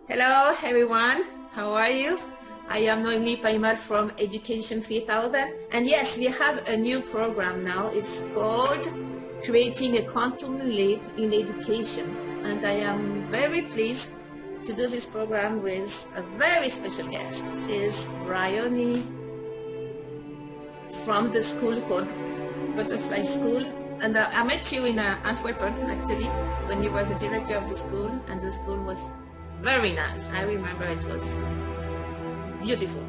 Hello everyone, how are you? I am Noemi Paimal from Education 3000, and yes, we have a new program now. It's called Creating a Quantum Leap in Education, and I am very pleased to do this program with a very special guest. She is Briony from the school called Butterfly School, and I met you in Antwerp actually when you were the director of the school, and the school was very nice. I remember it was beautiful.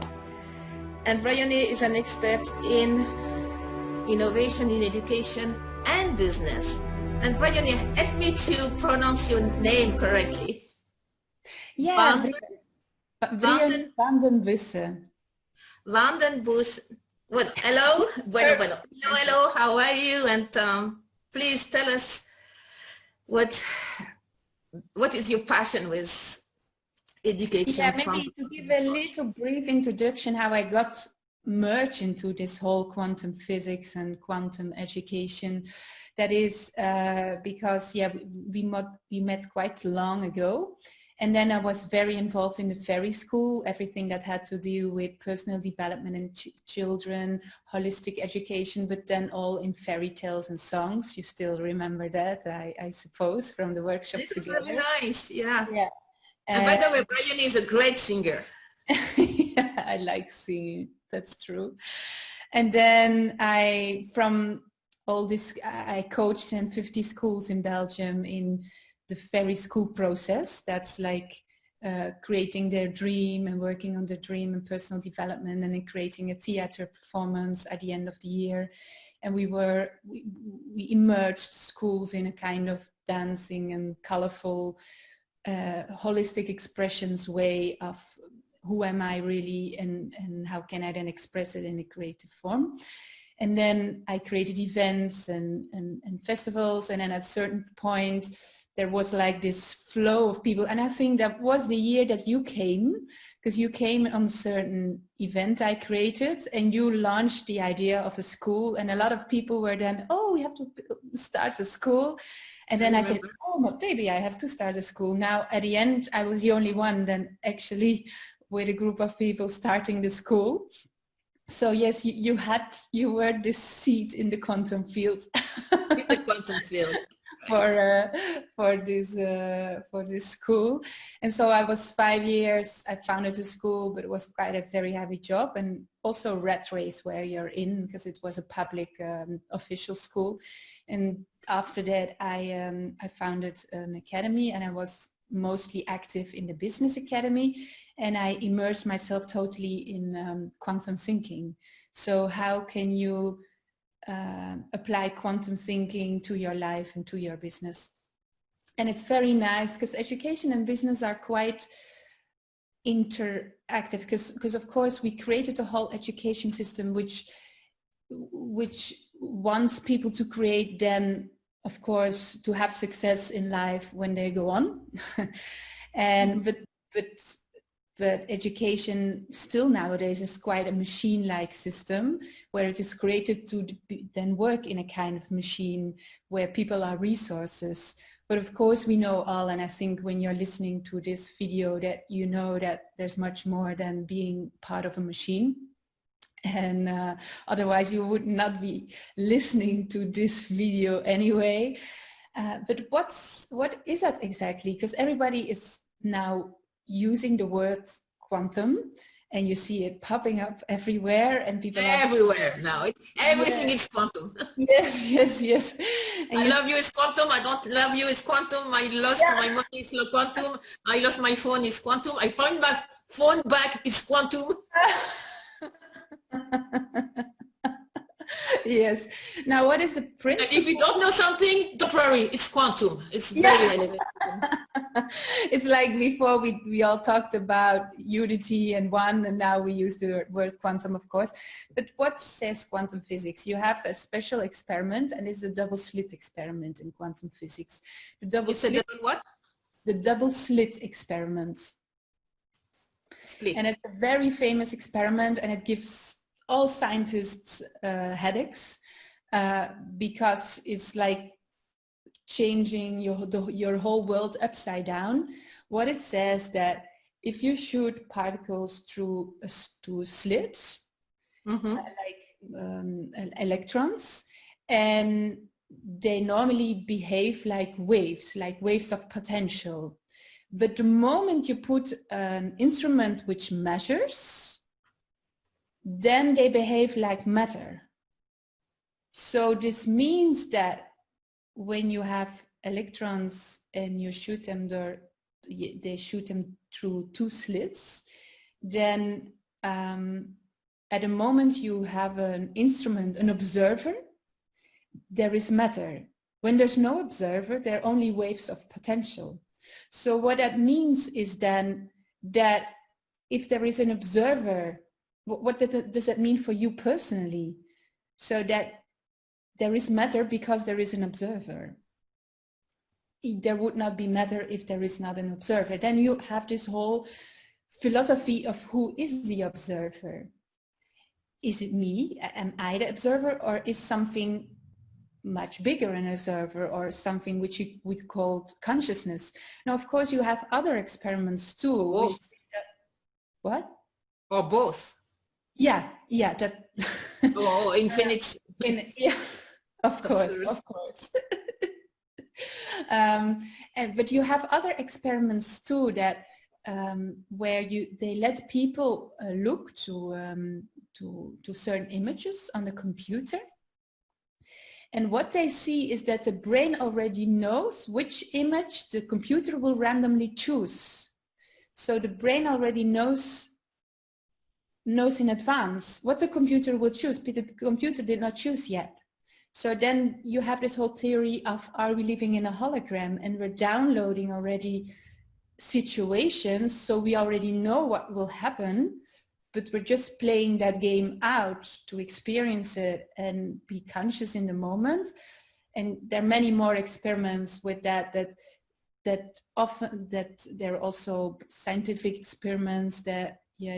And Briony is an expert in innovation in education and business. And Briony, help me to pronounce your name correctly. Yeah, Vanden, Vanden Bussche. Vanden Bussche. Well, hello. Hello, hello. How are you? And please tell us what is your passion with education? Yeah, maybe to give a little brief introduction how I got merged into this whole quantum physics and quantum education. That is because we met quite long ago. And then I was very involved in the fairy school, everything that had to do with personal development and children, holistic education, but then all in fairy tales and songs. You still remember that, I suppose, from the workshops This together. is really nice, yeah. Yeah. And by the way, Briony is a great singer. Yeah, I like singing, that's true. And then I coached in 50 schools in Belgium in the fairy school process. That's like creating their dream and working on their dream and personal development, and then creating a theater performance at the end of the year. And we immersed schools in a kind of dancing and colorful holistic expressions way of who am I really, and how can I then express it in a creative form. And then I created events and festivals, and then at a certain point there was like this flow of people, and I think that was the year that you came, because you came on a certain event I created and you launched the idea of a school, and a lot of people were then, oh, we have to start a school. And then I said, oh, maybe I have to start a school. Now, at the end, I was the only one then actually with a group of people starting the school. So yes, you were this seed in the quantum field. In the quantum field. for this school. And so I was 5 years, I founded the school, but it was quite a very heavy job, and also rat race where you're in, because it was a public official school. And after that I founded an academy, and I was mostly active in the business academy, and I immersed myself totally in quantum thinking. So how can you apply quantum thinking to your life and to your business? And it's very nice because education and business are quite interactive, because of course we created a whole education system which wants people to create, then of course to have success in life when they go on. And but education still nowadays is quite a machine-like system where it is created to then work in a kind of machine where people are resources. But of course we know all, and I think when you're listening to this video that you know that there's much more than being part of a machine. And otherwise you would not be listening to this video anyway. But what is that exactly? Because everybody is now using the word quantum, and you see it popping up everywhere, and people everywhere now. Everything is quantum. Yes. And I love you is quantum. I don't love you is quantum. I lost my money is quantum. I lost my phone is quantum. I found my phone back is quantum. Yes. Now, what is the principle? And if you don't know something, don't worry. It's quantum. It's very elegant. It's like before we all talked about unity and one, and now we use the word quantum, of course. But what says quantum physics? You have a special experiment, and it's a double slit experiment in quantum physics. The double slit, what? The double slit experiment. Split. And it's a very famous experiment, and it gives all scientists headaches because it's like changing your whole world upside down. What it says that if you shoot particles through to slits, electrons, and they normally behave like waves of potential. But the moment you put an instrument which measures, then they behave like matter. So this means that when you have electrons and you shoot them they shoot them through two slits, then at the moment you have an instrument, an observer, there is matter. When there's no observer, there are only waves of potential. So what that means is then that if there is an observer, what does that mean for you personally? So that there is matter because there is an observer. There would not be matter if there is not an observer. Then you have this whole philosophy of who is the observer. Is it me? Am I the observer, or is something much bigger an observer, or something which you would call consciousness? Now, of course, you have other experiments too. Both. What? Or both. Yeah, that. Oh, infinite. Yeah, of course. But you have other experiments too that where they let people look to certain images on the computer, and what they see is that the brain already knows which image the computer will randomly choose. So the brain already knows in advance what the computer will choose, but the computer did not choose yet. So then you have this whole theory of, are we living in a hologram, and we're downloading already situations, so we already know what will happen, but we're just playing that game out to experience it and be conscious in the moment. And there are many more experiments with that often there are also scientific experiments that where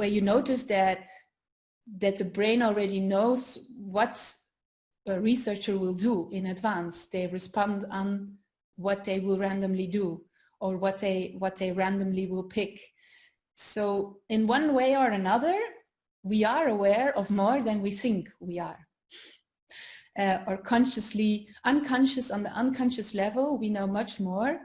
you notice that the brain already knows what a researcher will do in advance. They respond on what they will randomly do, or what they randomly will pick. So in one way or another, we are aware of more than we think we are. Or unconscious on the unconscious level, we know much more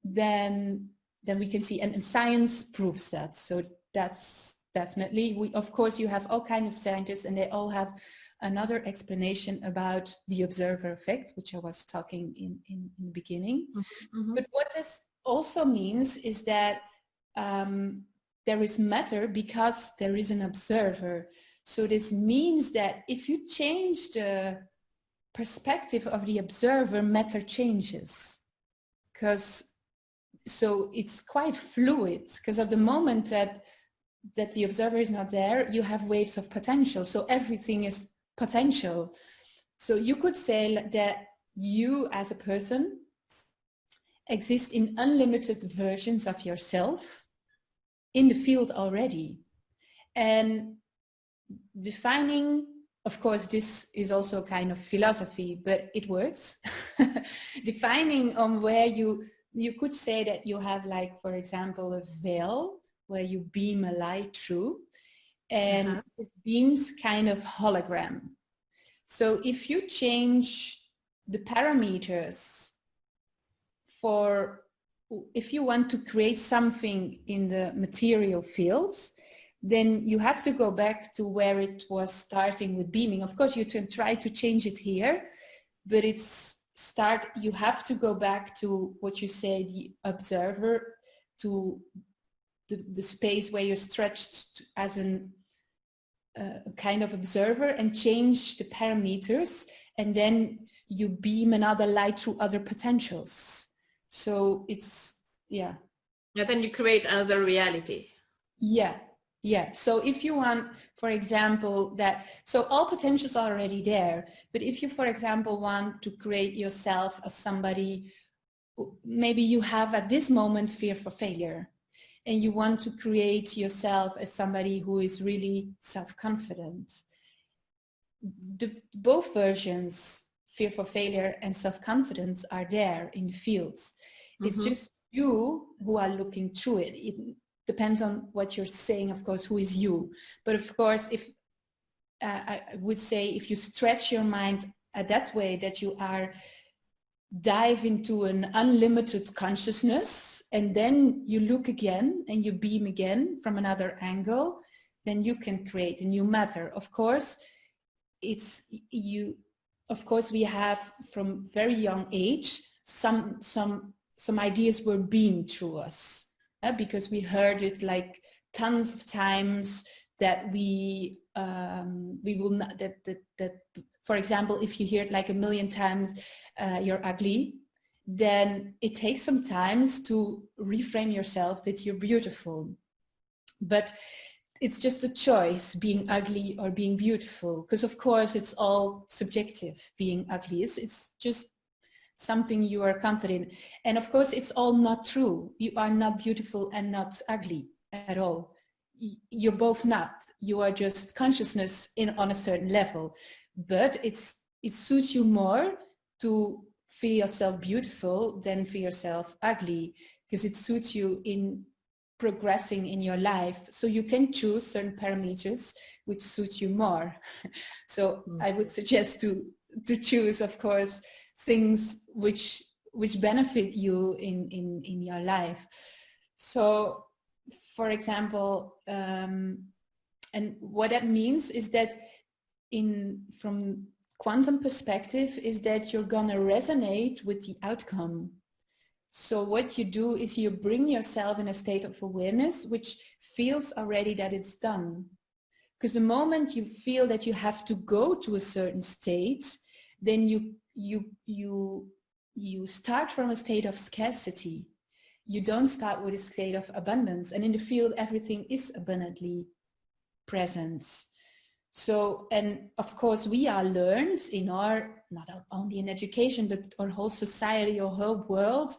than we can see, and science proves that. So that's definitely, of course, you have all kinds of scientists, and they all have another explanation about the observer effect, which I was talking in the beginning. Mm-hmm. But what this also means is that there is matter because there is an observer. So this means that if you change the perspective of the observer, matter changes. So it's quite fluid, because at the moment that the observer is not there, you have waves of potential. So everything is potential. So you could say that you as a person exist in unlimited versions of yourself in the field already. And defining, of course, this is also kind of philosophy, but it works. Defining on where you could say that you have, like, for example, a veil where you beam a light through, and it beams kind of hologram. So if you change the parameters if you want to create something in the material fields, then you have to go back to where it was starting with beaming. Of course, you can try to change it here, but you have to go back to what you say, the observer, to the space where you're stretched as a kind of observer, and change the parameters, and then you beam another light through other potentials. So it's, yeah. And then you create another reality. Yeah. So if you want, for example, so all potentials are already there, but if you, for example, want to create yourself as somebody, maybe you have at this moment fear for failure, and you want to create yourself as somebody who is really self-confident, both versions, fear for failure and self-confidence, are there in the fields. It's just you who are looking through it. It depends on what you're saying, of course, who is you. But of course, if I would say, if you stretch your mind that way, that you are dive into an unlimited consciousness, and then you look again and you beam again from another angle, then you can create a new matter. Of course, it's you. Of course, we have from very young age some ideas were beamed through us, because we heard it like tons of times, that we will not, that for example, if you hear it like a million times, you're ugly, then it takes some time to reframe yourself that you're beautiful. But it's just a choice, being ugly or being beautiful, because of course it's all subjective, being ugly. It's just something you are confident in. And of course it's all not true. You are not beautiful and not ugly at all. You're both not. You are just consciousness on a certain level. But it suits you more to feel yourself beautiful than feel yourself ugly, because it suits you in progressing in your life. So you can choose certain parameters which suit you more. So I would suggest to choose, of course, things which benefit you in your life. So for example, and what that means is that from quantum perspective is that you're gonna resonate with the outcome. So what you do is you bring yourself in a state of awareness which feels already that it's done. Because the moment you feel that you have to go to a certain state, then you start from a state of scarcity. You don't start with a state of abundance. And in the field, everything is abundantly present. So, and of course we are learned in our, not only in education, but our whole society, our whole world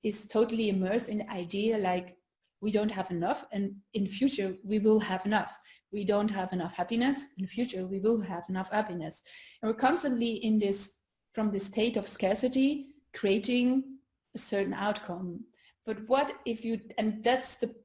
is totally immersed in the idea like we don't have enough, and in the future we will have enough. We don't have enough happiness, in the future we will have enough happiness. And we're constantly in this, from this state of scarcity, creating a certain outcome. But what if you, and that's the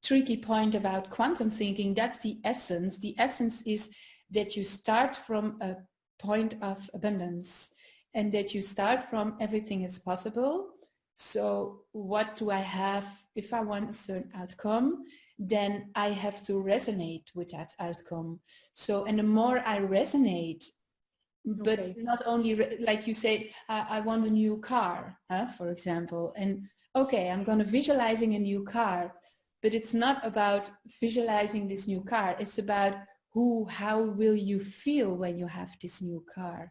tricky point about quantum thinking, that's the essence. The essence is that you start from a point of abundance, and that you start from everything is possible. So what do I have? If I want a certain outcome, then I have to resonate with that outcome. So, and the more I resonate, but not only, like you say, I want a new car, for example, and okay, I'm going to visualizing a new car. But it's not about visualizing this new car. It's about how will you feel when you have this new car?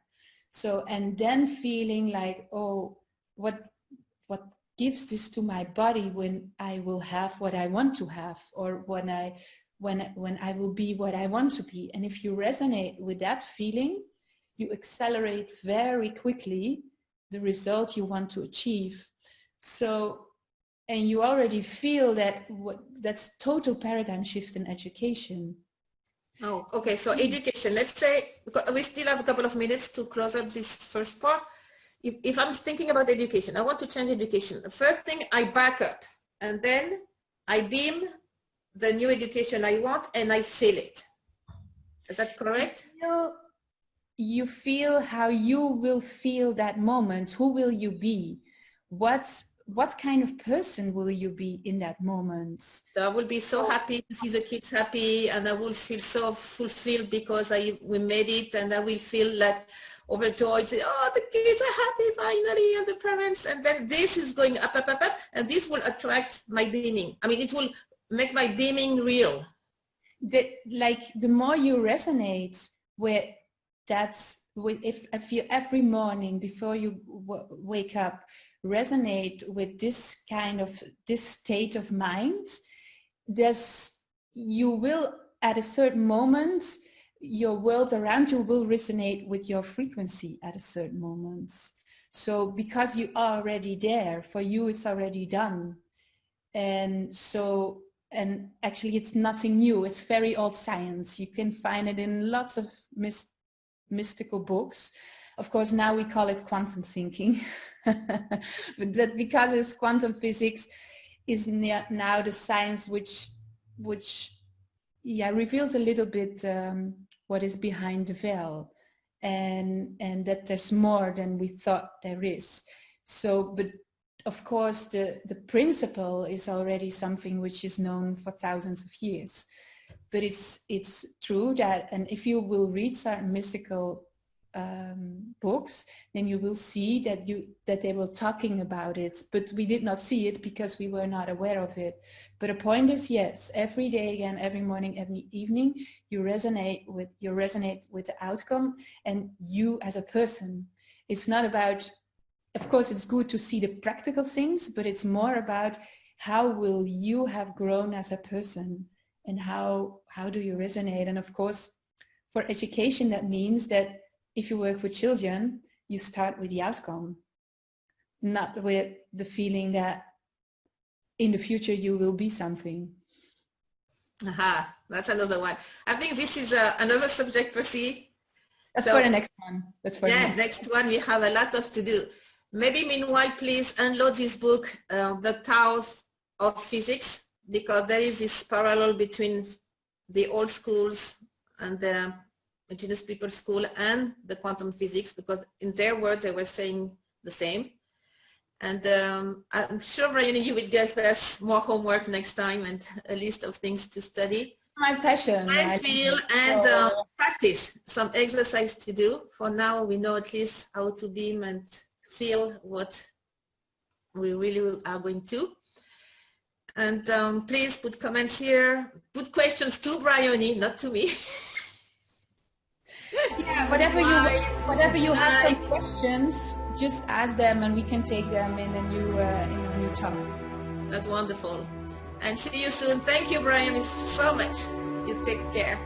So, and then feeling like, oh, what gives this to my body when I will have what I want to have, or when I will be what I want to be. And if you resonate with that feeling, you accelerate very quickly the result you want to achieve. So, and you already feel that that's total paradigm shift in education. Oh, okay. So education, let's say, we still have a couple of minutes to close up this first part. If I'm thinking about education, I want to change education. First thing, I back up, and then I beam the new education I want, and I feel it. Is that correct? You feel how you will feel that moment. Who will you be? What kind of person will you be in that moment? So I will be so happy to see the kids happy, and I will feel so fulfilled because we made it, and I will feel like overjoyed. Say, oh, the kids are happy finally, and the parents, and then this is going up, and this will attract my beaming. I mean, it will make my beaming real. The more you resonate with if you every morning before you wake up resonate with this state of mind, you will at a certain moment, your world around you will resonate with your frequency at a certain moment. So because you are already there, for you it's already done. And so, and actually it's nothing new, it's very old science. You can find it in lots of mystical books. Of course, now we call it quantum thinking, but because it's quantum physics is now the science which reveals a little bit what is behind the veil, and that there's more than we thought there is. So, but of course, the principle is already something which is known for thousands of years. But it's true that, and if you will read certain mystical books, then you will see that they were talking about it, but we did not see it because we were not aware of it. But the point is, yes, every day again, every morning, every evening, you resonate with the outcome, and you as a person. It's not about, of course, it's good to see the practical things, but it's more about how will you have grown as a person, and how do you resonate. And of course, for education, that means that if you work with children, you start with the outcome, not with the feeling that in the future you will be something. Aha, that's another one. I think this is another subject per se. That's for the next one. That's for next one. We have a lot of to do. Maybe meanwhile, please unload this book, The Taos of Physics, because there is this parallel between the old schools and the indigenous people school and the quantum physics, because in their words they were saying the same. And I'm sure, Briony, you will give us more homework next time and a list of things to study. My passion. And feel and practice some exercise to do. For now, we know at least how to beam and feel what we really are going to. And please put comments here, put questions to Briony, not to me. Yeah, whatever you have some questions, just ask them and we can take them in a new talk. That's wonderful. And see you soon. Thank you, Briony, so much. You take care.